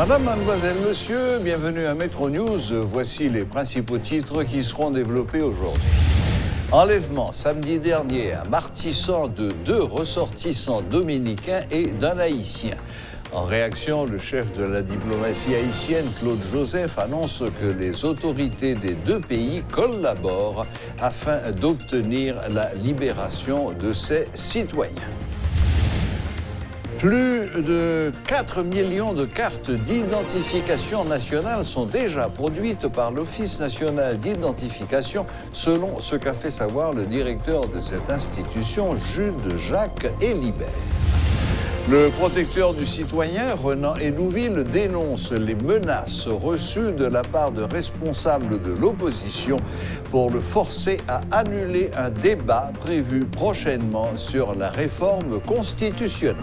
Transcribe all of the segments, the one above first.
Madame, mademoiselle, monsieur, bienvenue à Métro News. Voici les principaux titres qui seront développés aujourd'hui. Enlèvement samedi dernier à Martissan de 2 ressortissants dominicains et d'un haïtien. En réaction, le chef de la diplomatie haïtienne, Claude Joseph, annonce que les autorités des 2 pays collaborent afin d'obtenir la libération de ses citoyens. Plus de 4 millions de cartes d'identification nationale sont déjà produites par l'Office national d'identification, selon ce qu'a fait savoir le directeur de cette institution, Jude Jacques Hélibert. Le protecteur du citoyen, Renan Hédouville, dénonce les menaces reçues de la part de responsables de l'opposition pour le forcer à annuler un débat prévu prochainement sur la réforme constitutionnelle.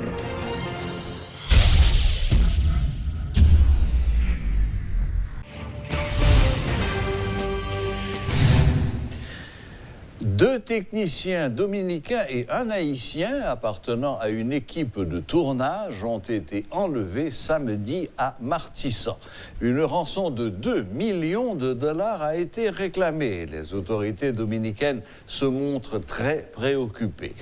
Deux techniciens dominicains et un haïtien appartenant à une équipe de tournage ont été enlevés samedi à Martissan. Une rançon de 2 millions de dollars a été réclamée. Les autorités dominicaines se montrent très préoccupées.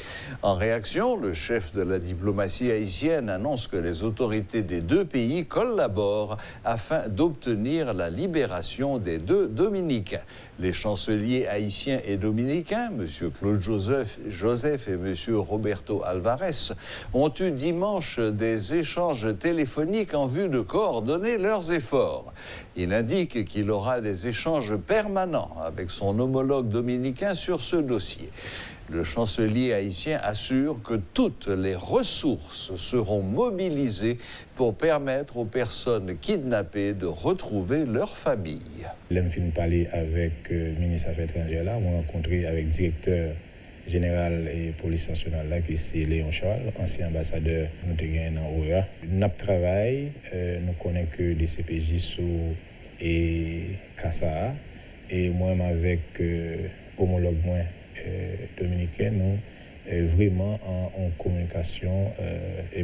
En réaction, le chef de la diplomatie haïtienne annonce que les autorités des 2 pays collaborent afin d'obtenir la libération des 2 Dominicains. Les chanceliers haïtiens et dominicains, M. Claude Joseph et M. Roberto Alvarez, ont eu dimanche des échanges téléphoniques en vue de coordonner leurs efforts. Il indique qu'il aura des échanges permanents avec son homologue dominicain sur ce dossier. Le chancelier haïtien assure que toutes les ressources seront mobilisées pour permettre aux personnes kidnappées de retrouver leur famille. Je suis parler avec le ministre des Affaires étrangères, là, on a rencontré avec le directeur général et police nationale, là, qui c'est Léon Charles, ancien ambassadeur nous avons dans OEA. Nous travaillons, nous connaissons que des CPJ sous et Kassa, et moi avec homologue moi dominicain, nous vraiment en communication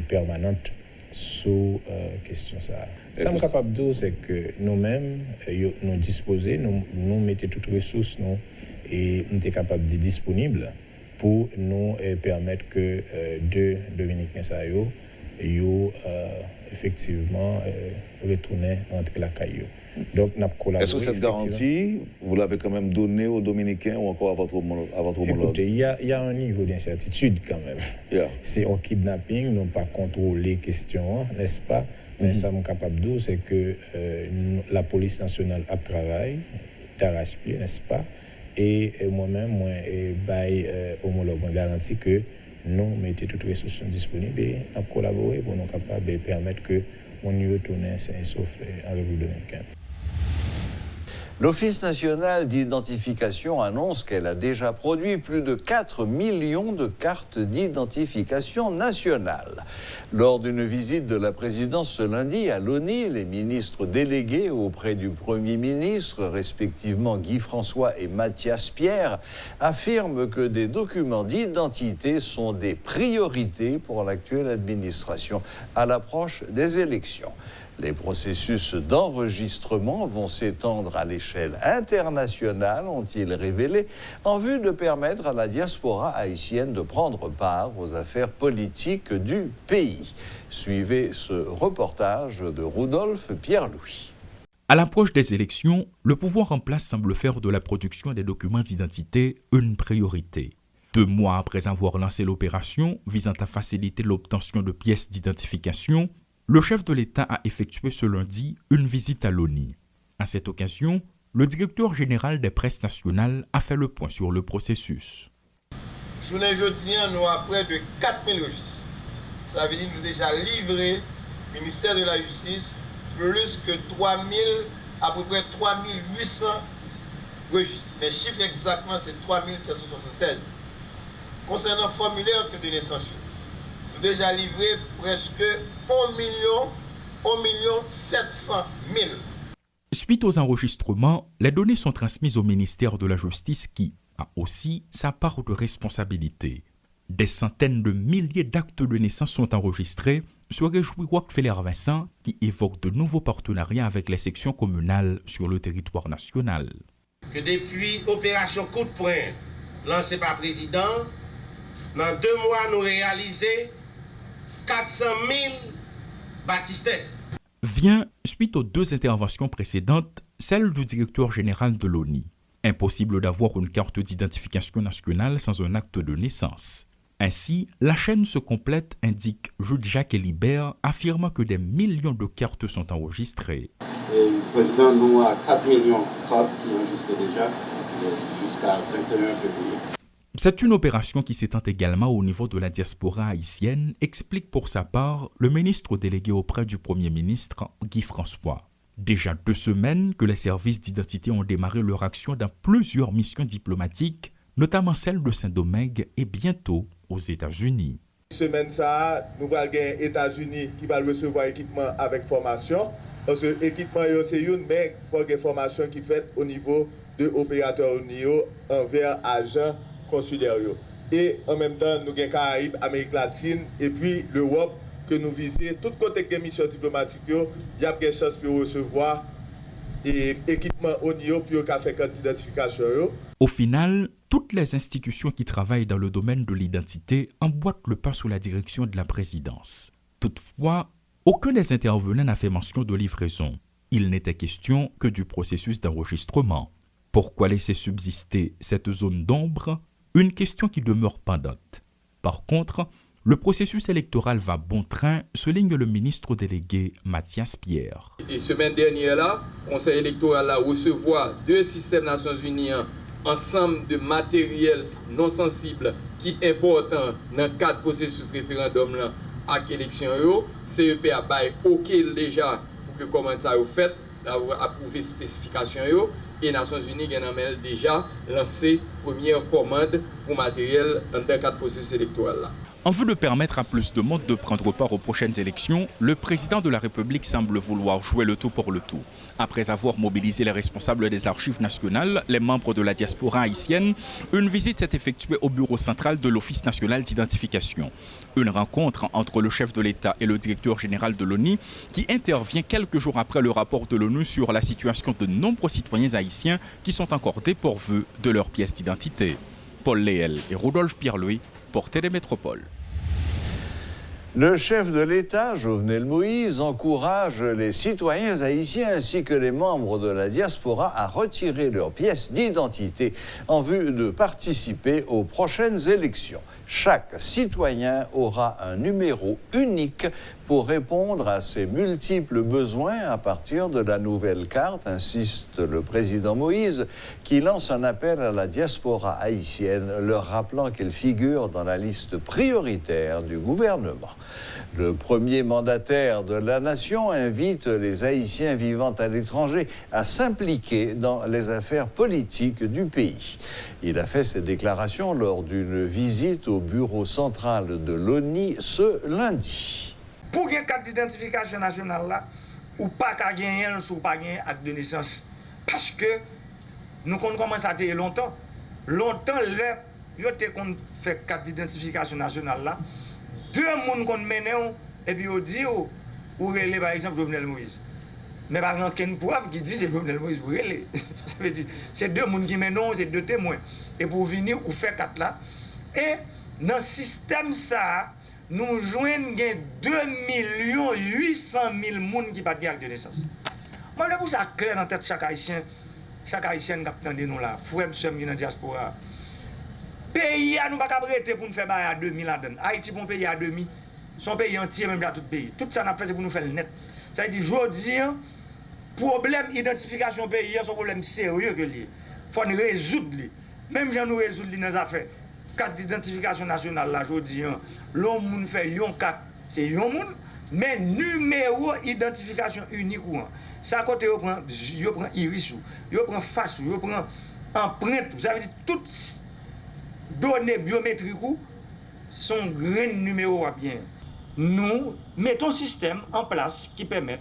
permanente sur question ça. Ce que je suis capable de dire, c'est que nous-mêmes, nous disposons, nous mettons toutes les ressources nous, et nous sommes capables de disponibles pour nous permettre que 2 Dominicains effectivement retourner entre la caillou. Donc, est-ce que cette garantie, vous l'avez quand même donnée aux Dominicains ou encore à votre homologue? Écoutez, il y a un niveau d'incertitude quand même. Yeah. C'est un kidnapping, nous pas contrôler les questions, n'est-ce pas? Mais ça, je suis capable de dire, c'est que la police nationale a travaillé d'arrache-pied, n'est-ce pas? Et moi-même, homologue, on garantit que nous mettons toutes les ressources disponibles et nous collaborer pour nous capables de permettre que on y retourne sain et sauf en République dominicaine. L'Office national d'identification annonce qu'elle a déjà produit plus de 4 millions de cartes d'identification nationale. Lors d'une visite de la présidence ce lundi à l'ONU, les ministres délégués auprès du Premier ministre, respectivement Guy François et Mathias Pierre, affirment que des documents d'identité sont des priorités pour l'actuelle administration à l'approche des élections. Les processus d'enregistrement vont s'étendre à l'échelle internationale, ont-ils révélé, en vue de permettre à la diaspora haïtienne de prendre part aux affaires politiques du pays. Suivez ce reportage de Rudolph Pierre-Louis. À l'approche des élections, le pouvoir en place semble faire de la production des documents d'identité une priorité. 2 mois après avoir lancé l'opération visant à faciliter l'obtention de pièces d'identification, le chef de l'État a effectué ce lundi une visite à l'ONU. À cette occasion, le directeur général des presses nationales a fait le point sur le processus. Journée jeudi, nous avons près de 4000 registres. Ça veut dire que nous avons déjà livré au ministère de la Justice plus que 3000, à peu près 3800 registres. Mais le chiffre exactement, c'est 3776. Concernant le formulaire de naissance, nous avons déjà livré presque 1 700 000. Suite aux enregistrements, les données sont transmises au ministère de la Justice qui a aussi sa part de responsabilité. Des centaines de milliers d'actes de naissance sont enregistrés se réjouit Rockefeller Vincent qui évoque de nouveaux partenariats avec les sections communales sur le territoire national. Que depuis opération coup de poing lancée par le président, dans 2 mois nous réalisons 400 000 baptistés. Vient, suite aux 2 interventions précédentes, celle du directeur général de l'ONU. Impossible d'avoir une carte d'identification nationale sans un acte de naissance. Ainsi, la chaîne se complète, indique Jules-Jacques Elibert, affirmant que des millions de cartes sont enregistrées. Et le président nous a 4 millions de cartes qui enregistrent déjà jusqu'à 21 février. C'est une opération qui s'étend également au niveau de la diaspora haïtienne, explique pour sa part le ministre délégué auprès du Premier ministre, Guy François. Déjà 2 semaines que les services d'identité ont démarré leur action dans plusieurs missions diplomatiques, notamment celle de Saint-Domingue et bientôt aux États-Unis. Semaine ça, nous allons gagner les États-Unis qui va recevoir équipement avec formation. Parce que l'équipement c'est une, mais il faut qu'il y ait formation qui fait au niveau de l'opérateur envers agents consulaires. Et en même temps, nous avons Caraïbes, Amérique latine et puis l'Europe que nous visons. Tout côté des missions diplomatiques, il y a des chances pour recevoir et équipement au niveau pour faire carte d'identification. Au final, toutes les institutions qui travaillent dans le domaine de l'identité emboîtent le pas sous la direction de la présidence. Toutefois, aucun des intervenants n'a fait mention de livraison. Il n'était question que du processus d'enregistrement. Pourquoi laisser subsister cette zone d'ombre? Une question qui demeure pendante. Par contre, le processus électoral va bon train, souligne le ministre délégué Mathias Pierre. Et semaine dernière, le Conseil électoral a recevoir 2 systèmes Nations Unies, ensemble de matériel non sensible qui est important dans le cadre du processus référendum avec l'élection. CEP a baillé OK déjà pour que comment ça a fait, approuvé spécification et Nations Unies a déjà lancé première commande pour matériel dans le cadre du processus électoral. En vue de permettre à plus de monde de prendre part aux prochaines élections, le président de la République semble vouloir jouer le tout pour le tout. Après avoir mobilisé les responsables des archives nationales, les membres de la diaspora haïtienne, une visite s'est effectuée au bureau central de l'Office national d'identification. Une rencontre entre le chef de l'État et le directeur général de l'ONU qui intervient quelques jours après le rapport de l'ONU sur la situation de nombreux citoyens haïtiens qui sont encore dépourvus de leurs pièces d'identité. Paul Léel et Rodolphe Pierre-Louis, Portée des métropoles. Le chef de l'État, Jovenel Moïse, encourage les citoyens haïtiens ainsi que les membres de la diaspora à retirer leurs pièces d'identité en vue de participer aux prochaines élections. Chaque citoyen aura un numéro unique pour répondre à ses multiples besoins à partir de la nouvelle carte, insiste le président Moïse, qui lance un appel à la diaspora haïtienne, leur rappelant qu'elle figure dans la liste prioritaire du gouvernement. Le premier mandataire de la nation invite les Haïtiens vivant à l'étranger à s'impliquer dans les affaires politiques du pays. Il a fait cette déclaration lors d'une visite au bureau central de l'ONU ce lundi. Pour une carte d'identification nationale, là, ou pas qu'à gagner, ou pas gagner acte de naissance. Parce que nous commençons à faire longtemps. Longtemps, nous avons fait carte d'identification nationale là. 2 personnes qu'on mène et puis on dit ou relève par exemple Jovenel Moïse. Mais par exemple, aucune preuve qui dit c'est Jovenel Moïse pour relève. Ça veut dire c'est 2 personnes qui mènent, c'est 2 témoins. Et pour venir ou faire 4 là. Et dans le système ça, nous joignons 2 800 000 personnes qui n'ont pas de acte de naissance. Moi, je ça clair dans la tête de chaque Haïtien qui attend nous là, frère et sœur qui dans la diaspora. Pays nous pas prêter pour nous faire à 2000 là dedans. Haïti bon pays à demi. Son pays entier même dans tout pays. Tout ça n'a fait c'est pour nous faire le net. Ça veut dire aujourd'hui problème identification pays c'est un problème sérieux que lié. Faut nous résoudre li. Même si nous résoudre li dans les affaires. Carte d'identification nationale là aujourd'hui l'homme moun fait yon carte, c'est yon moun mais numéro identification unique ou ça côté yo prend iris, yo prend face, yo prend empreinte, ça veut dire toutes données biométriques sont grand numéro à bien. Nous mettons un système en place qui permet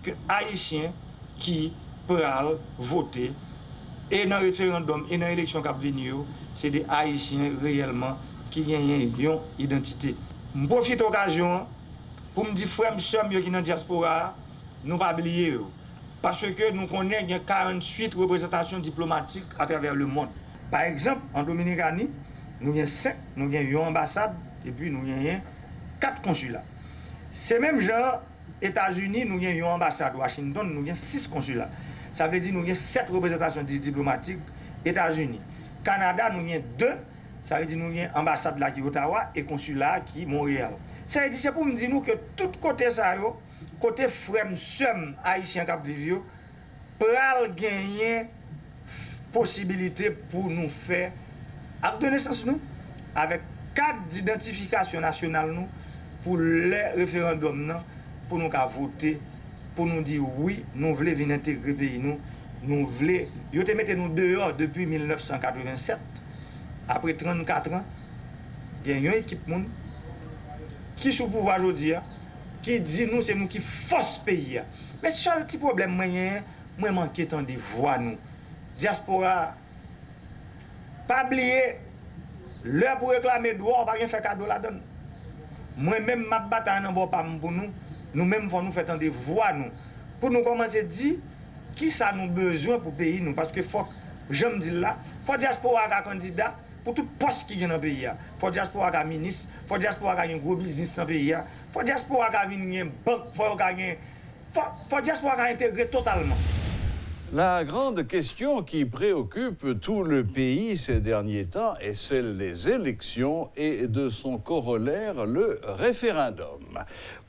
que Haïtiens qui peuvent voter et dans le référendum et dans l'élection qui va venir, c'est des Haïtiens réellement qui gagnent une identité. Je profite de l'occasion pour me dire frère monsieur qui dans la diaspora, nous pas oublier parce que nous connaissons 48 représentations diplomatiques à travers le monde. Par exemple, en Dominicanie, nous avons 5, nous avons une ambassade et puis nous avons 4 consulats. C'est même genre, États-Unis, nous avons une ambassade, Washington, nous avons 6 consulats. Ça veut dire que nous avons 7 représentations diplomatiques, États-Unis. Canada, nous avons 2, ça veut dire que nous avons ambassade là qui est Ottawa et consulat qui est Montréal. Ça veut dire c'est pour me dire que tout côté ça, côté frère somme haïtien qui vivent, pral gagner possibilité pour nous faire acte de naissance nous avec carte d'identification nationale nous pour les référendums non, pour nous voter pour nous dire oui nous voulons venir intégrer pays nous voulons yo te mette nous dehors depuis 1987 après 34 ans il y a une équipe monde qui sous pouvoir aujourd'hui qui dit nous c'est nous qui force pays mais seul petit problème moi manquer tant de voix nous diaspora pas oublier l'heure pour réclamer droit pas rien faire cadeau la donne moi même ma bataille nan bon pas pour nous même faut nous faire tant de voix nous pour nous commencer dire qui ça nous besoin pour pays nous parce que faut j'aime dire là faut diaspora ga candidat pour tout poste qui gagne dans pays faut diaspora ga ministre faut diaspora ga un gros business dans pays faut diaspora ga venir banque faut diaspora ga intégrer totalement. La grande question qui préoccupe tout le pays ces derniers temps est celle des élections et de son corollaire, le référendum.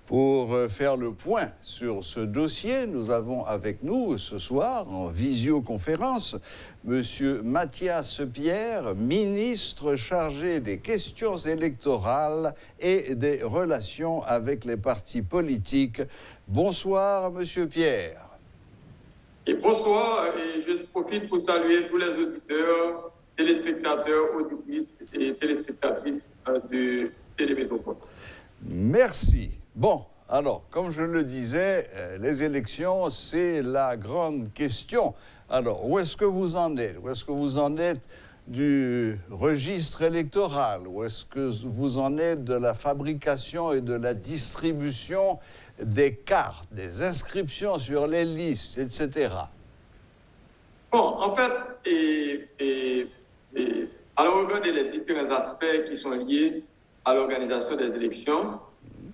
Pour faire le point sur ce dossier, nous avons avec nous ce soir, en visioconférence, M. Mathias Pierre, ministre chargé des questions électorales et des relations avec les partis politiques. Bonsoir, M. Pierre. Et bonsoir, et je profite pour saluer tous les auditeurs, téléspectateurs, auditrices et téléspectatrices de Télémétropole. Merci. Bon, alors, comme je le disais, les élections, c'est la grande question. Alors, où est-ce que vous en êtes? Où est-ce que vous en êtes du registre électoral? Où est-ce que vous en êtes de la fabrication et de la distribution des cartes, des inscriptions sur les listes, etc. Bon, en fait, alors regardez les différents aspects qui sont liés à l'organisation des élections.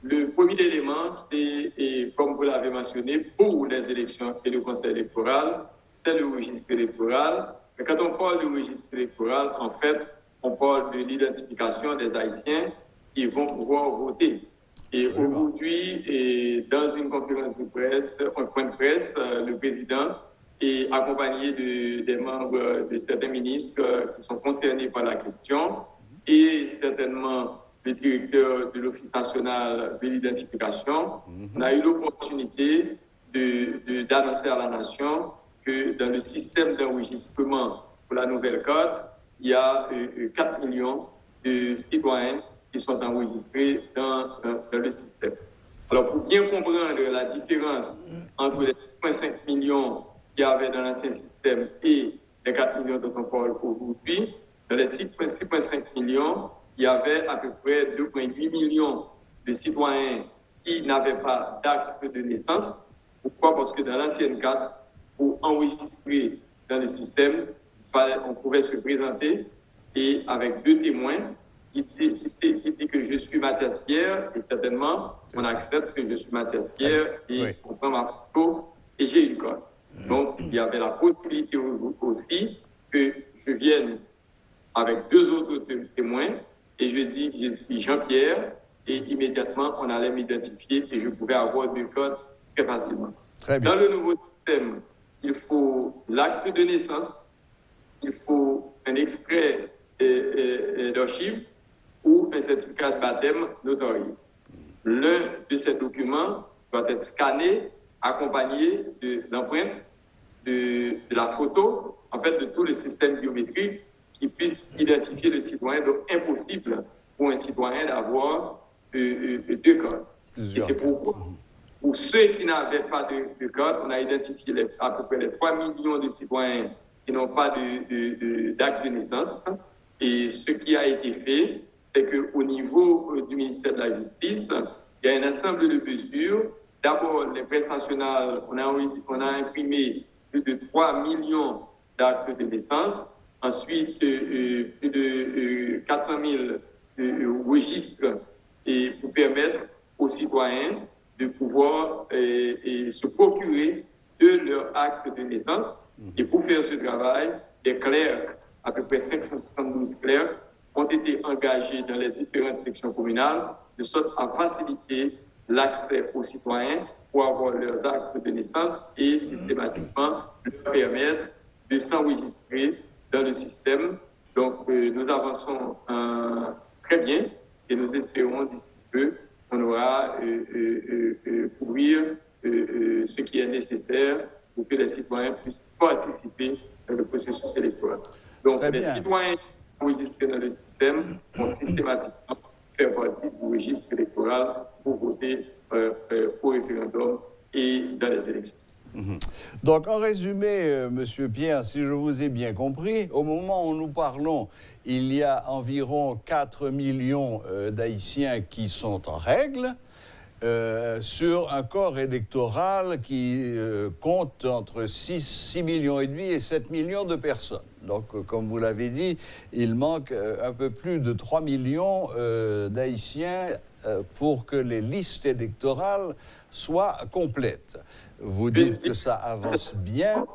Le premier élément, c'est, comme vous l'avez mentionné, pour les élections et le conseil électoral, c'est le registre électoral. Mais quand on parle du registre électoral, en fait, on parle de l'identification des Haïtiens qui vont pouvoir voter. Et aujourd'hui, dans une conférence de presse, un point de presse, le président est accompagné des membres de certains ministres qui sont concernés par la question et certainement le directeur de l'Office national de l'identification. On a eu l'opportunité d'annoncer à la nation que dans le système d'enregistrement pour la nouvelle carte, il y a 4 millions de citoyens qui sont enregistrés dans le système. Alors, pour bien comprendre la différence entre les 6,5 millions qu'il y avait dans l'ancien système et les 4 millions dont on parle aujourd'hui, dans les 6,5 millions, il y avait à peu près 2,8 millions de citoyens qui n'avaient pas d'acte de naissance. Pourquoi? Parce que dans l'ancienne carte, pour enregistrer dans le système, on pouvait se présenter et avec 2 témoins qui dit que je suis Mathias Pierre et certainement on accepte que je suis Mathias Pierre et on prend ma photo et j'ai une carte. Donc il y avait la possibilité aussi que je vienne avec 2 autres témoins et je dis je suis Jean-Pierre et immédiatement on allait m'identifier et je pouvais avoir 2 cartes très facilement. Très bien. Dans le nouveau système, il faut l'acte de naissance, il faut un extrait d'archives ou un certificat de baptême notarié. L'un de ces documents doit être scanné, accompagné de l'empreinte, de la photo, en fait de tout le système biométrique qui puisse identifier le citoyen. Donc impossible pour un citoyen d'avoir 2 cartes. Et c'est pourquoi, pour ceux qui n'avaient pas de carte, on a identifié à peu près les 3 millions de citoyens qui n'ont pas d'acte de naissance. Et ce qui a été fait, c'est qu'au niveau du ministère de la Justice, il y a un ensemble de mesures. D'abord, les presse nationales, on a imprimé plus de 3 millions d'actes de naissance. Ensuite, plus de 400 000 registres pour permettre aux citoyens de pouvoir se procurer de leur acte de naissance. Et pour faire ce travail, des clercs, à peu près 572 clercs, ont été engagés dans les différentes sections communales de sorte à faciliter l'accès aux citoyens pour avoir leurs actes de naissance et systématiquement leur permettre de s'enregistrer dans le système. Donc, nous avançons très bien et nous espérons d'ici peu qu'on aura couvrir ce qui est nécessaire pour que les citoyens puissent participer dans le processus électoral. Donc, les citoyens enregistrés dans le système vont systématiquement faire partie du registre électoral pour voter au référendum et dans les élections. Donc, en résumé, Monsieur Pierre, si je vous ai bien compris, au moment où nous parlons, il y a environ 4 millions d'Haïtiens qui sont en règle sur un corps électoral qui compte entre 6,5 millions et 7 millions de personnes. Donc, comme vous l'avez dit, il manque un peu plus de 3 millions d'Haïtiens pour que les listes électorales soient complètes. Vous dites que ça avance bien.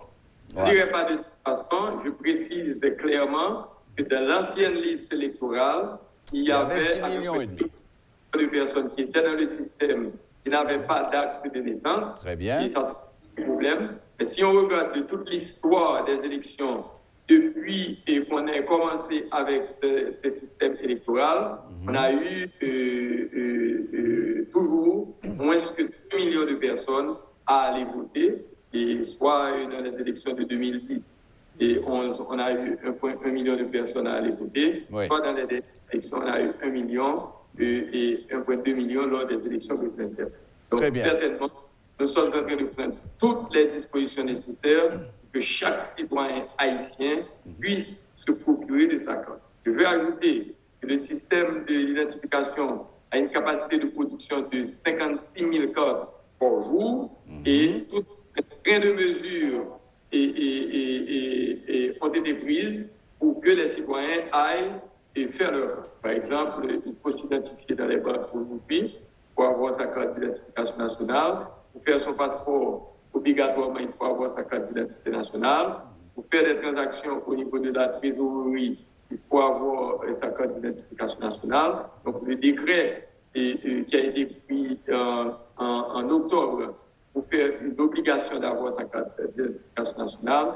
Je ne dirais pas de cette façon, je précise clairement que dans l'ancienne liste électorale, il y avait 6,5 millions de personnes qui étaient dans le système qui n'avaient pas d'acte de naissance. Très bien. Et ça, c'est un problème. Mais si on regarde de toute l'histoire des élections depuis qu'on a commencé avec ce système électoral, on a eu toujours moins que 2 millions de personnes à aller voter, et soit dans les élections de 2010 et 11, on a eu 1,1 million de personnes à aller voter, soit dans les élections, on a eu 1 million et 1,2 million lors des élections présidentielles. Donc, certainement, nous sommes en train de prendre toutes les dispositions nécessaires pour que chaque citoyen haïtien puisse se procurer de sa carte. Je veux ajouter que le système de l'identification a une capacité de production de 56 000 cartes par jour et toutes les de mesures ont été prises pour que les citoyens aillent et faire leur carte. Par exemple, il faut s'identifier dans les banques aujourd'hui pour avoir sa carte d'identification nationale. Pour faire son passeport, obligatoirement, il faut avoir sa carte d'identité nationale. Pour faire des transactions au niveau de la trésorerie, il faut avoir sa carte d'identification nationale. Donc, le décret qui a été pris en octobre pour faire une obligation d'avoir sa carte d'identification nationale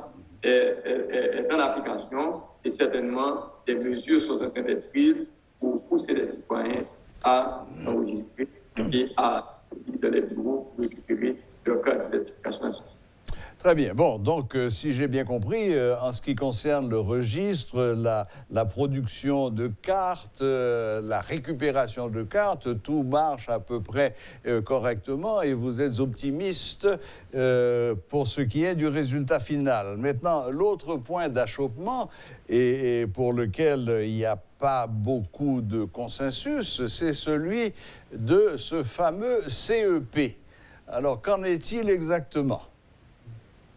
est dans l'application et certainement des mesures sont en train d'être prises pour pousser les citoyens à enregistrer et à aussi dans les bureaux pour récupérer leur carte d'identification nationale. Très bien. Bon, donc, si j'ai bien compris, en ce qui concerne le registre, la production de cartes, la récupération de cartes, tout marche à peu près correctement et vous êtes optimiste pour ce qui est du résultat final. Maintenant, l'autre point d'achoppement et pour lequel il n'y a pas beaucoup de consensus, c'est celui de ce fameux CEP. Alors, qu'en est-il exactement?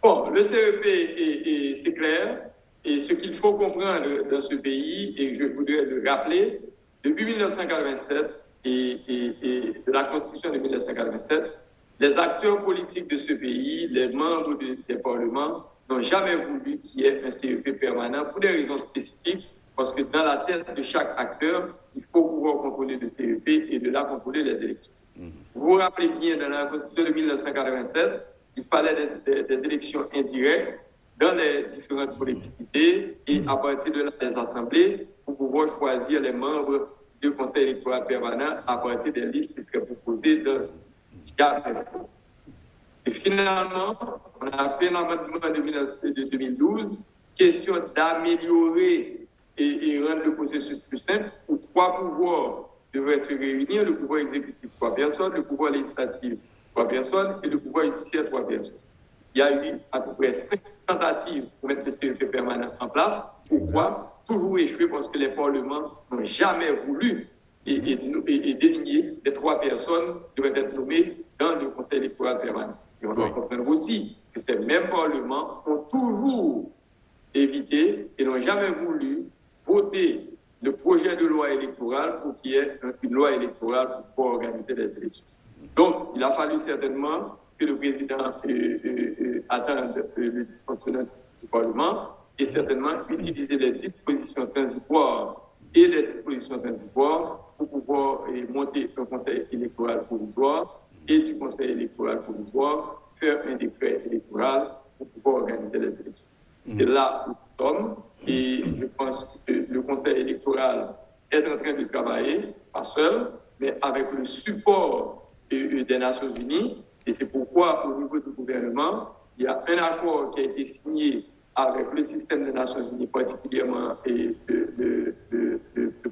Bon, le CEP, c'est clair, et ce qu'il faut comprendre dans ce pays, et je voudrais le rappeler, depuis 1987 et de la Constitution de 1987, les acteurs politiques de ce pays, les membres des parlements, n'ont jamais voulu qu'il y ait un CEP permanent pour des raisons spécifiques, parce que dans la tête de chaque acteur, il faut pouvoir contrôler le CEP et de là contrôler les élections. Vous vous rappelez bien, dans la Constitution de 1987, il fallait des élections indirectes dans les différentes collectivités et à partir de là, des assemblées pour pouvoir choisir les membres du Conseil électoral permanent à partir des listes qui seraient proposées dans chaque. Et finalement, on a fait l'amendement de 2012, question d'améliorer et rendre le processus plus simple où 3 pouvoirs devraient se réunir, le pouvoir exécutif 3 personnes, le pouvoir législatif 3 personnes et le pouvoir judiciaire 3 personnes. Il y a eu à peu près 5 tentatives pour mettre le CEP permanent en place. Pourquoi? Toujours échoué parce que les parlements n'ont jamais voulu et désigner les 3 personnes qui devraient être nommées dans le Conseil électoral permanent. Et on doit comprendre aussi que ces mêmes parlements ont toujours évité et n'ont jamais voulu voter le projet de loi électorale pour qu'il y ait une loi électorale pour pouvoir organiser les élections. Donc, il a fallu certainement que le président attende le dysfonctionnement du Parlement et certainement utiliser les dispositions transitoires et les dispositions transitoires pour pouvoir monter un conseil électoral provisoire et du conseil électoral provisoire faire un décret électoral pour pouvoir organiser les élections. C'est là où nous sommes et je pense que le conseil électoral est en train de travailler, pas seul, mais avec le support des Nations Unies. Et c'est pourquoi, au niveau du gouvernement, il y a un accord qui a été signé avec le système des Nations Unies, particulièrement de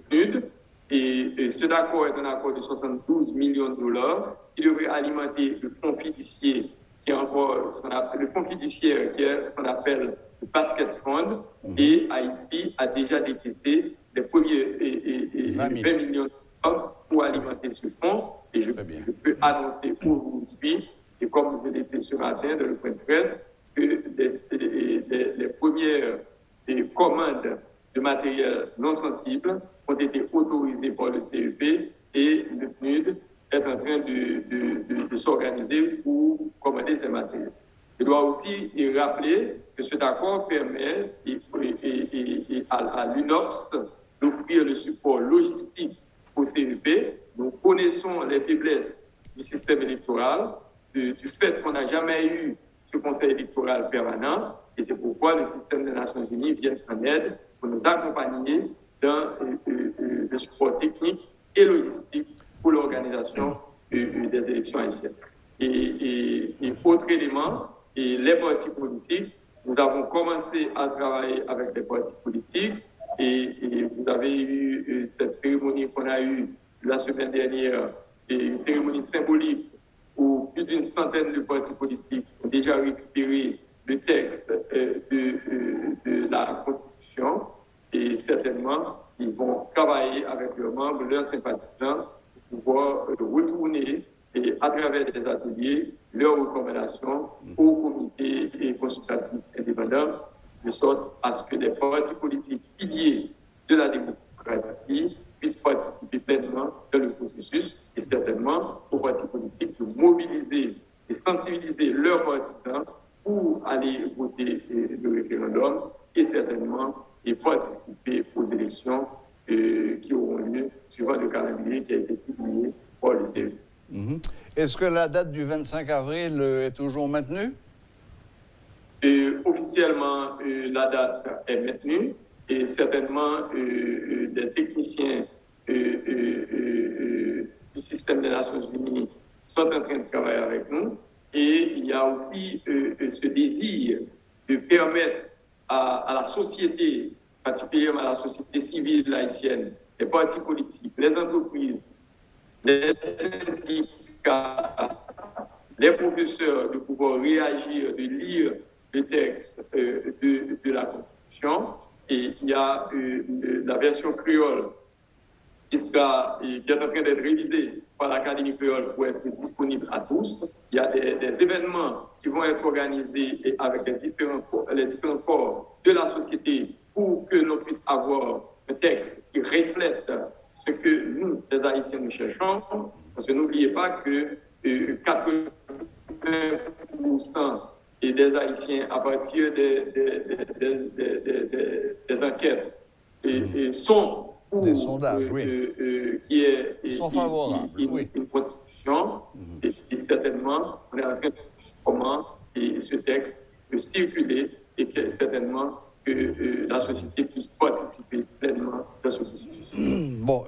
PNUD. Et cet accord est un accord de 72 millions de dollars qui devrait alimenter le fonds fiduciaire, qui est encore le fonds fiduciaire, qui est ce qu'on appelle le basket fund. Et Haïti a déjà décaissé les premiers 20 millions de dollars pour alimenter ce fonds. Et je peux annoncer aujourd'hui, et comme je l'ai fait ce matin dans le point de presse, que les premières commandes de matériel non sensible ont été autorisées par le CEP et le PNUD est en train de s'organiser pour commander ces matériels. Je dois aussi rappeler que cet accord permet à l'UNOPS d'offrir le support logistique au CEP. Nous connaissons les faiblesses du système électoral, du fait qu'on n'a jamais eu ce conseil électoral permanent, et c'est pourquoi le système des Nations Unies vient en aide pour nous accompagner dans le support technique et logistique pour l'organisation des élections haïtiennes. Et autre élément, les partis politiques, nous avons commencé à travailler avec les partis politiques et vous avez eu cette cérémonie qu'on a eue la semaine dernière, une cérémonie symbolique où plus d'une centaine de partis politiques ont déjà récupéré le texte de la Constitution et certainement ils vont travailler avec leurs membres, leurs sympathisants pour pouvoir retourner et à travers des ateliers leurs recommandations au comité consultatif indépendant de sorte à ce que les partis politiques piliers de la démocratie puissent participer pleinement dans le processus et certainement aux partis politiques de mobiliser et sensibiliser leurs partisans pour aller voter le référendum et certainement et participer aux élections qui auront lieu suivant le calendrier qui a été publié par le CEP. Est-ce que la date du 25 avril est toujours maintenue? Officiellement, la date est maintenue et certainement des techniciens du système des Nations Unies sont en train de travailler avec nous. Et il y a aussi ce désir de permettre à la société, particulièrement à la société civile haïtienne, les partis politiques, les entreprises, les syndicats, les professeurs de pouvoir réagir, de lire le texte de la Constitution. Et il y a la version créole qui est en train d'être révisée par l'Académie créole pour être disponible à tous. Il y a des événements qui vont être organisés avec les différents corps de la société pour que l'on puisse avoir un texte qui reflète ce que nous, les Haïtiens, nous cherchons. Parce que n'oubliez pas que 80% des Haïtiens, à partir des enquêtes, sont pour des sondages, qui est sont favorables, une constitution. Et certainement, on est en train de comment ce texte peut circuler et que certainement que la société puisse participer pleinement dans ce processus. Bon,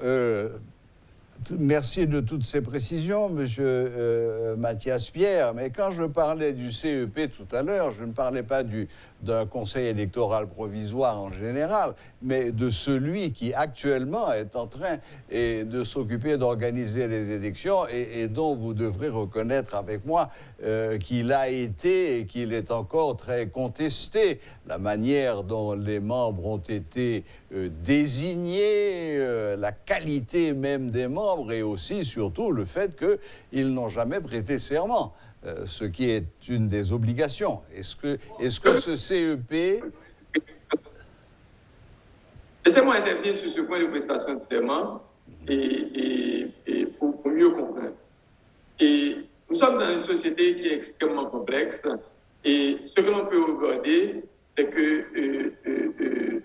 merci de toutes ces précisions, Monsieur Mathias Pierre. Mais quand je parlais du CEP tout à l'heure, je ne parlais pas du d'un conseil électoral provisoire en général, mais de celui qui actuellement est en train de s'occuper d'organiser les élections et dont vous devrez reconnaître avec moi qu'il a été et qu'il est encore très contesté. La manière dont les membres ont été désignés, la qualité même des membres et aussi, surtout, le fait qu'ils n'ont jamais prêté serment, ce qui est une des obligations. Est-ce que ce CEP... Laissez-moi intervenir sur ce point de prestation de serment et pour mieux comprendre. Et nous sommes dans une société qui est extrêmement complexe et ce que l'on peut regarder, c'est que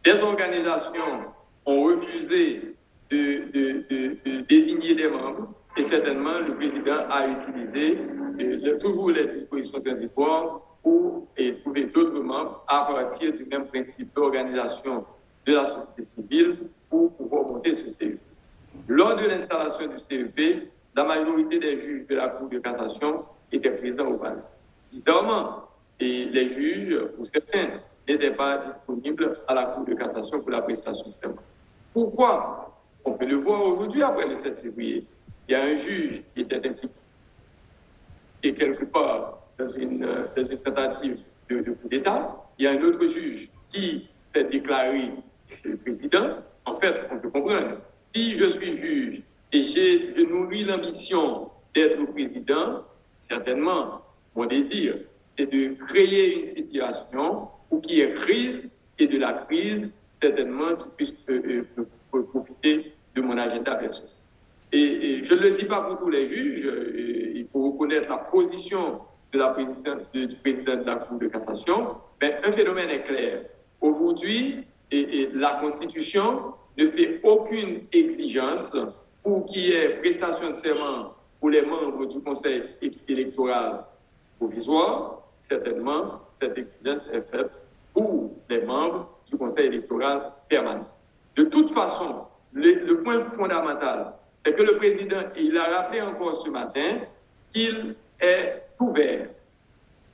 des organisations ont refusé de désigner des membres et certainement le président a utilisé toujours les dispositions transitoires pour trouver d'autres membres à partir du même principe d'organisation de la société civile pour pouvoir monter ce CEP. Lors de l'installation du CEP, la majorité des juges de la Cour de cassation étaient présents au palais. Bizarrement, et les juges, pour certains, n'étaient pas disponibles à la Cour de cassation pour la prestation de serment. Pourquoi? On peut le voir aujourd'hui après le 7 février. Il y a un juge qui était impliqué et quelque part dans une tentative de coup d'État. Il y a un autre juge qui s'est déclaré le président. En fait, on peut comprendre. Si je suis juge et je nourris l'ambition d'être président, certainement, mon désir, c'est de créer une situation où il y ait crise et de la crise, certainement, qui puisse profiter de mon agenda personnel. Et je ne le dis pas pour tous les juges, il faut reconnaître la position du président de la Cour de cassation, mais un phénomène est clair. Aujourd'hui, la Constitution ne fait aucune exigence pour qu'il y ait prestation de serment pour les membres du Conseil électoral provisoire. Certainement, cette exigence est faite pour les membres du Conseil électoral permanent. De toute façon, le point fondamental, c'est que le président, il a rappelé encore ce matin qu'il est ouvert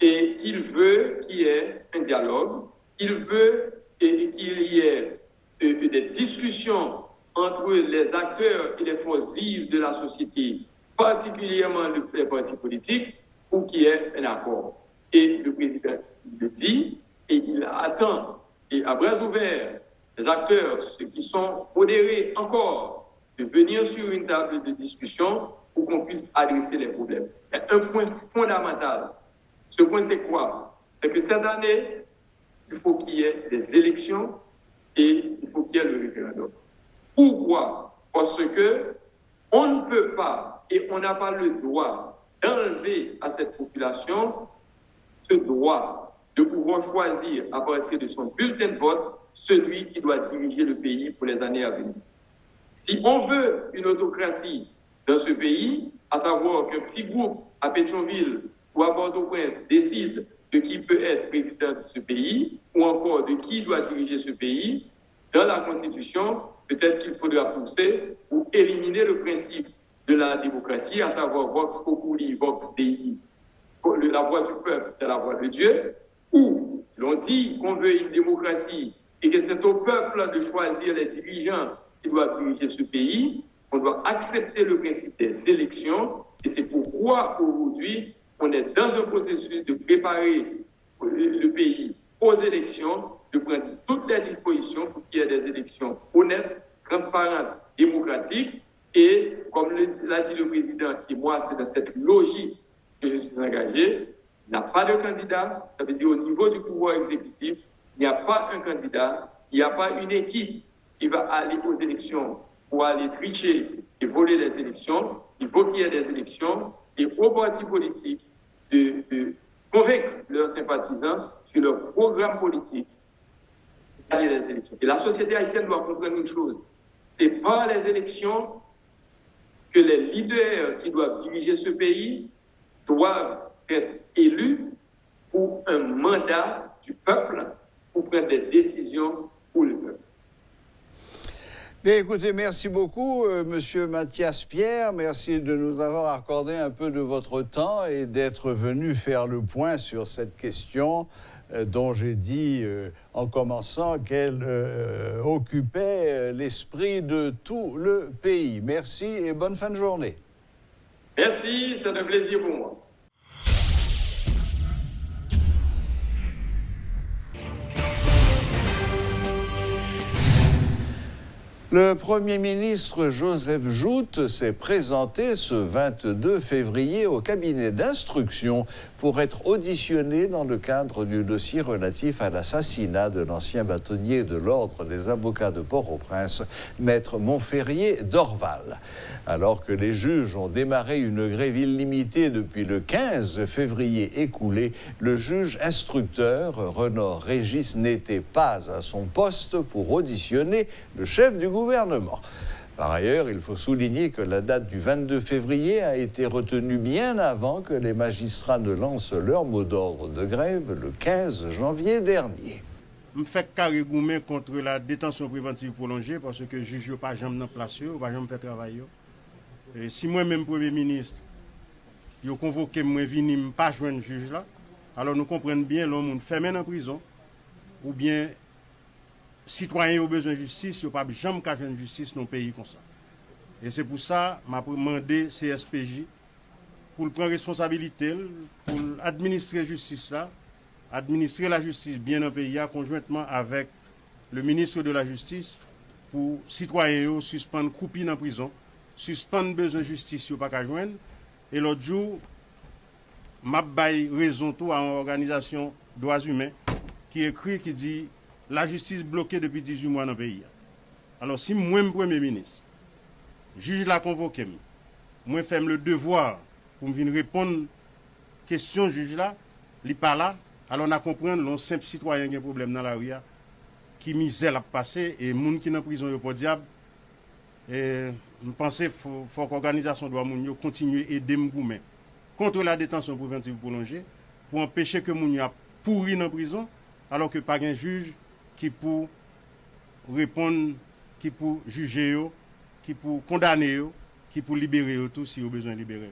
et qu'il veut qu'il y ait un dialogue, qu'il veut qu'il y ait des discussions entre les acteurs et les forces vives de la société, particulièrement les partis politiques, pour qu'il y ait un accord. Et le président le dit et il attend, et à bras ouverts, les acteurs, ceux qui sont modérés encore, de venir sur une table de discussion pour qu'on puisse adresser les problèmes. Il y a un point fondamental. Ce point, c'est quoi? C'est que cette année, il faut qu'il y ait des élections et il faut qu'il y ait le référendum. Pourquoi? Parce que on ne peut pas et on n'a pas le droit d'enlever à cette population ce droit de pouvoir choisir à partir de son bulletin de vote celui qui doit diriger le pays pour les années à venir. Si on veut une autocratie dans ce pays, à savoir qu'un petit groupe à Pétionville ou à Port-au-Prince décide de qui peut être président de ce pays ou encore de qui doit diriger ce pays, dans la Constitution, peut-être qu'il faudra pousser ou éliminer le principe de la démocratie, à savoir Vox Populi, Vox Dei, la voix du peuple, c'est la voix de Dieu, ou si l'on dit qu'on veut une démocratie et que c'est au peuple de choisir les dirigeants qui doivent diriger ce pays, on doit accepter le principe des élections et c'est pourquoi aujourd'hui on est dans un processus de préparer le pays aux élections, de prendre toutes les dispositions pour qu'il y ait des élections honnêtes, transparentes, démocratiques et comme l'a dit le président, et moi c'est dans cette logique que je suis engagé, il n'y a pas de candidat, ça veut dire au niveau du pouvoir exécutif, il n'y a pas un candidat, il n'y a pas une équipe qui va aller aux élections pour aller tricher et voler les élections. Il faut qu'il y ait des élections et aux partis politiques de convaincre leurs sympathisants sur leur programme politique d'aller les élections. Et la société haïtienne doit comprendre une chose, c'est par les élections que les leaders qui doivent diriger ce pays doivent être élus pour un mandat du peuple pour prendre des décisions pour le peuple. Bien, écoutez, merci beaucoup, Monsieur Mathias Pierre. Merci de nous avoir accordé un peu de votre temps et d'être venu faire le point sur cette question dont j'ai dit en commençant qu'elle occupait l'esprit de tout le pays. Merci et bonne fin de journée. Merci, c'est un plaisir pour moi. Le Premier ministre Joseph Joute s'est présenté ce 22 février au cabinet d'instruction pour être auditionné dans le cadre du dossier relatif à l'assassinat de l'ancien bâtonnier de l'Ordre des avocats de Port-au-Prince, maître Montferrier d'Orval. Alors que les juges ont démarré une grève illimitée depuis le 15 février écoulé, le juge instructeur Renaud Régis n'était pas à son poste pour auditionner le chef du gouvernement. Par ailleurs, il faut souligner que la date du 22 février a été retenue bien avant que les magistrats ne lancent leur mot d'ordre de grève le 15 janvier dernier. Je fais carré gourmet contre la détention préventive prolongée parce que le juge n'a pas jamais place, pas jamais fait travail. Et si moi-même, Premier ministre, je convoqué moi venir pas joindre le juge là, alors nous comprenons bien l'homme fermé en prison ou bien citoyens ont besoin de justice, ils n'ont pas jamais qu'à faire justice dans un pays comme ça. Et c'est pour ça que je demandé CSPJ pour prendre responsabilité, pour administrer la justice là, administrer la justice bien dans le pays conjointement avec le ministre de la Justice pour citoyens suspendre croupi en prison, suspendre besoin de justice, ils n'ont pas qu'à joindre. Et l'autre jour, m'a bail raison tout à une organisation de droits humains qui écrit, qui dit la justice bloquée depuis 18 mois dans le pays. Alors si moi, Premier ministre, juge l'a convoqué, moi fais le devoir pour venir répondre aux questions juge là, il pas là, alors on a compris l'on simple citoyen qui a un problème dans la rue, qui misère a passé et les gens qui sont en prison sont pas diable. Et je pense qu'il faut que l'organisation doit continuer à aider les contre la détention préventive prolongée pour empêcher que les gens pourri dans la prison alors que pas un juge qui pour répondre, qui pour juger, qui pour condamner, qui pour libérer tout si au besoin de libérer.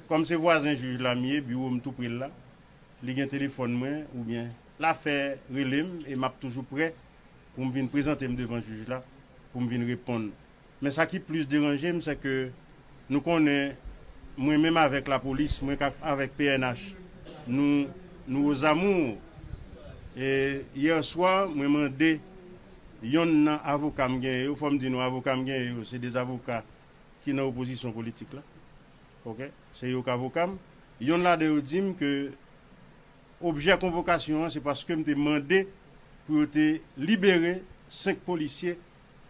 Comme ces voisins juge la mieux, bureau me tout pris là, il a un téléphone moi ou bien l'affaire relève et m'a toujours prêt pour me venir présenter devant le juge là pour me venir répondre. Mais ça qui plus dérangé, c'est que nous connaissons, moi-même avec la police, moi avec PNH, nous aux amours. Et hier soir, moi demandé, il y a un avocat, il faut me dire, avocat, c'est des avocats qui sont en opposition politique là. OK? C'est des avocats. Il y en a des qui disent que l'objet de convocation, c'est parce que je me demandé pour libérer 5 policiers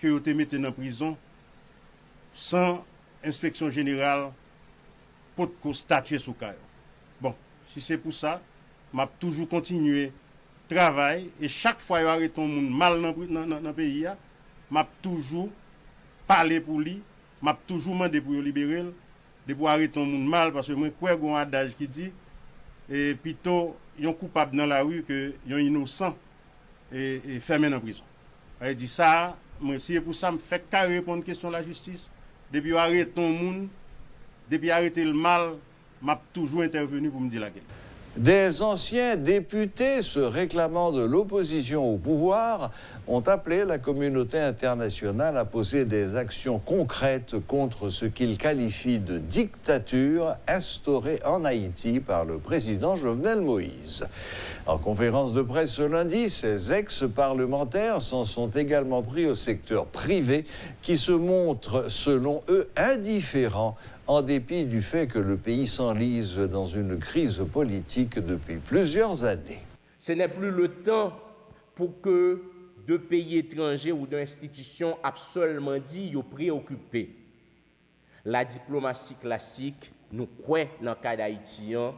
que vous te mettez en prison sans inspection générale pour statuer sur le cas. Bon, si c'est pour ça, je vais toujours continuer le travail et chaque fois que je arrête un monde mal dans le pays, je vais toujours parler pour lui, je vais toujours demander pour le libérer, pour arrêter un monde mal parce que moi, je crois un adage qui dit et plutôt, il y a un coupable dans la rue que il y a un innocent et fermé dans la prison. Il dit ça. Moi, c'est pour ça que je fais carré répondre à la question de la justice. Depuis arrêter ton monde, depuis arrêter le mal, je suis toujours intervenu pour me dire la gueule. Des anciens députés se réclamant de l'opposition au pouvoir ont appelé la communauté internationale à poser des actions concrètes contre ce qu'ils qualifient de dictature instaurée en Haïti par le président Jovenel Moïse. En conférence de presse ce lundi, ces ex-parlementaires s'en sont également pris au secteur privé qui se montre, selon eux, indifférent en dépit du fait que le pays s'enlise dans une crise politique depuis plusieurs années. Ce n'est plus le temps pour que de pays étrangers ou d'institutions absolument dit yo préoccupés. La diplomatie classique, nous croyons dans le cas d'Haïtien,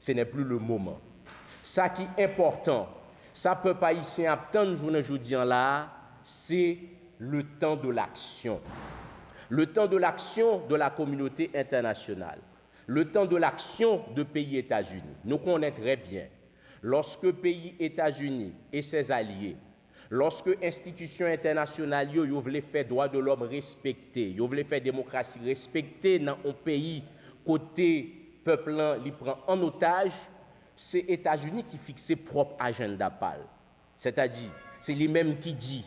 ce n'est plus le moment. Ça qui est important, ça peut pas ici attendre aujourd'hui là, c'est le temps de l'action. Le temps de l'action de la communauté internationale, le temps de l'action de pays États-Unis. Nous connaissons très bien, lorsque pays États-Unis et ses alliés, lorsque institutions internationales yo veulent faire droits de l'homme respectés, yo veulent faire démocratie respectée dans un pays côté peuple li prend en otage, c'est les États-Unis qui fixent propre agenda pâle. C'est-à-dire, c'est lui-même qui dit,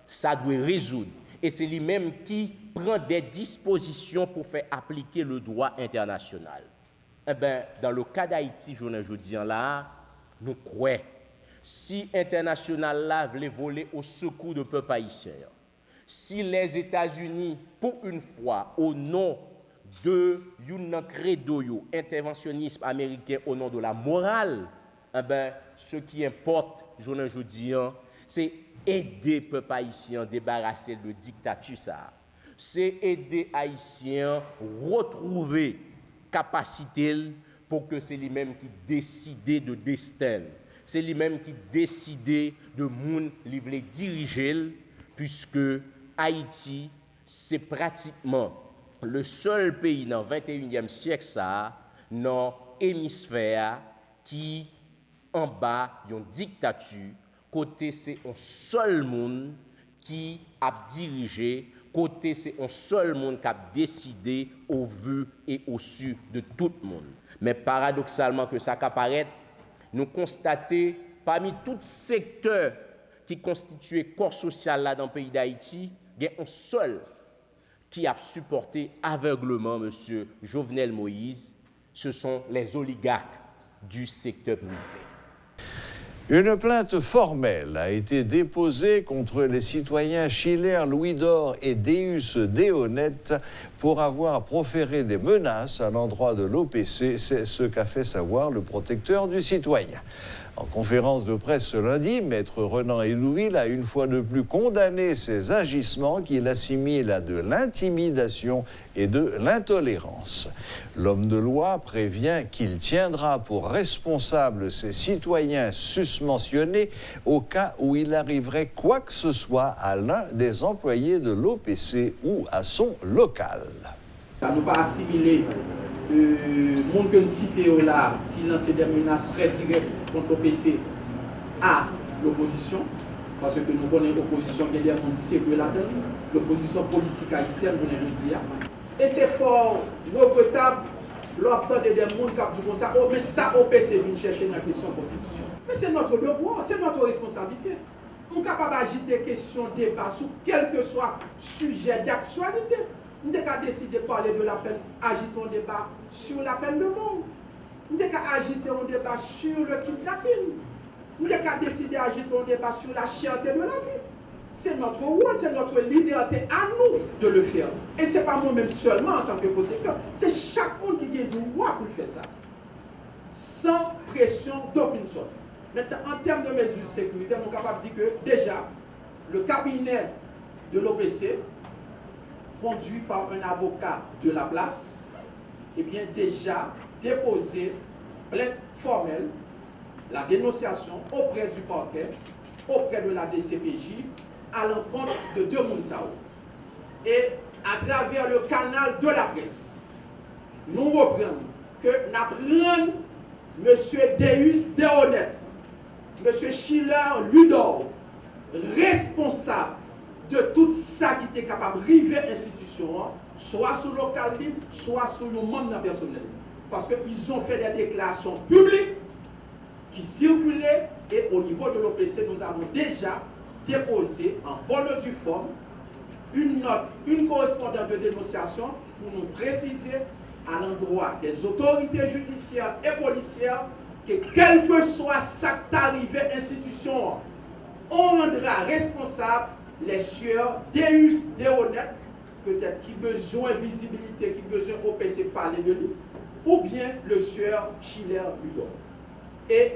ça doit résoudre. Et c'est lui-même qui prend des dispositions pour faire appliquer le droit international. Eh bien, dans le cas d'Haïti, je dis là, nous croyons, si l'international là voulait voler au secours de peuple haïtien, si les États-Unis, pour une fois, au nom de un credo interventionnisme américain, au nom de la morale, eh bien, ce qui importe, je dis, c'est aider le peuple haïtien à débarrasser de dictature. C'est aider les Haïtiens à retrouver capacité pour que c'est lui-même qui décide de destin. C'est lui-même qui décide de moun li vle diriger, puisque Haïti, c'est pratiquement le seul pays dans le 21e siècle, dans l'hémisphère, qui en bas d'une dictature, côté c'est un seul monde qui a dirigé, côté c'est un seul monde qui a décidé au vu et au su de tout le monde. Mais paradoxalement que ça apparaît, nous constatons parmi tous les secteurs qui constituent le corps social là dans le pays d'Haïti, il y a un seul qui a supporté aveuglement M. Jovenel Moïse, ce sont les oligarques du secteur privé. Une plainte formelle a été déposée contre les citoyens Schiller, Louis d'Or et Deus Deonet pour avoir proféré des menaces à l'endroit de l'OPC. C'est ce qu'a fait savoir le protecteur du citoyen. En conférence de presse ce lundi, Maître Renan Hélouville a une fois de plus condamné ces agissements qu'il assimile à de l'intimidation et de l'intolérance. L'homme de loi prévient qu'il tiendra pour responsables ces citoyens susmentionnés au cas où il arriverait quoi que ce soit à l'un des employés de l'OPC ou à son local. Ça nous pas assimiler le monde que nous citons là, qui lance des menaces très directes contre l'OPC à l'opposition, parce que nous connaissons l'opposition qui est des mondes sérieux là-dedans, l'opposition politique haïtienne, je le dis. Et c'est fort regrettable l'obtention des mondes qui disent comme ça, oh, mais ça, OPC vient chercher dans la question de la Constitution. Mais c'est notre devoir, c'est notre responsabilité. Nous sommes capables d'agiter question débat sur quel que soit sujet d'actualité. Nous avons décidé de parler de la peine, agitons un débat sur la peine de mort. Nous avons agité un débat sur le kidnapping. Nous avons décidé d'agiter un débat sur la cherté de la vie. C'est notre rôle, c'est notre liberté à nous de le faire. Et ce n'est pas moi-même seulement en tant que protecteur, c'est chaque monde qui a le droit pour faire ça. Sans pression d'aucune sorte. Maintenant, en termes de mesures de sécurité, nous sommes capables de dire que déjà, le cabinet de l'OPC, conduit par un avocat de la place, eh bien déjà déposé plainte formelle, la dénonciation auprès du parquet, auprès de la DCPJ, à l'encontre de deux Mounsao. Et à travers le canal de la presse, nous reprenons que nous apprenons M. Deus Deonet, M. Schiller Ludor, responsable de tout ça qui était capable de river l'institution, soit sur le local libre, soit sur le membre personnel. Parce qu'ils ont fait des déclarations publiques qui circulaient et au niveau de l'OPC, nous avons déjà déposé en bonne et due forme une note, une correspondance de dénonciation pour nous préciser à l'endroit des autorités judiciaires et policières que quel que soit ça qui arrivé à l'institution, on rendra responsable les sieurs Deus Deonet, peut-être qui besoin de visibilité, qui besoin OPC parler de lui, ou bien le sieur Schiller Ludor. Et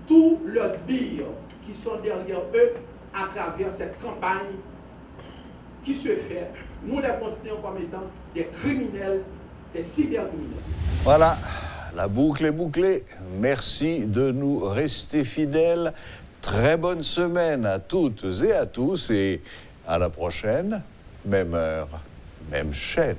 tous les sbires qui sont derrière eux à travers cette campagne qui se fait, nous les considérons comme étant des criminels, des cybercriminels. Voilà, la boucle est bouclée. Merci de nous rester fidèles. Très bonne semaine à toutes et à tous et à la prochaine, même heure, même chaîne.